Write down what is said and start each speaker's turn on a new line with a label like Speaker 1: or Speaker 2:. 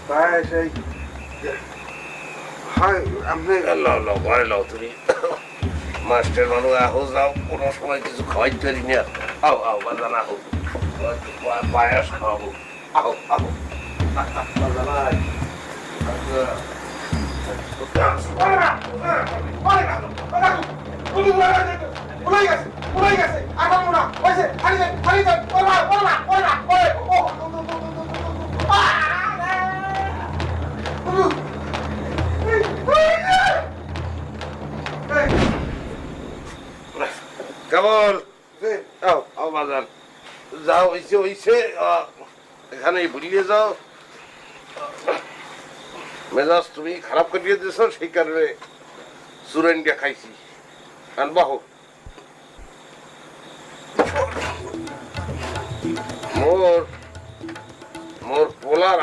Speaker 1: তাই সেই হয় আপনি
Speaker 2: লও ঘরে লও তুমি মাস্টার মানুষ আহো যাও কোনো সময় কিছু খাওয়াইতে পারি না আও বাজান আহো পায়াস খাওয়াবো আহো বাজান কেমন আও বাজান যাও হইছে এখানেই ভুলিয়ে যাও মেজাজ তুমি খারাপ করিয়ে দিয়েছ সেই কারণে চুরেন দিয়ে খাইছি আনবাহ মোর পোলার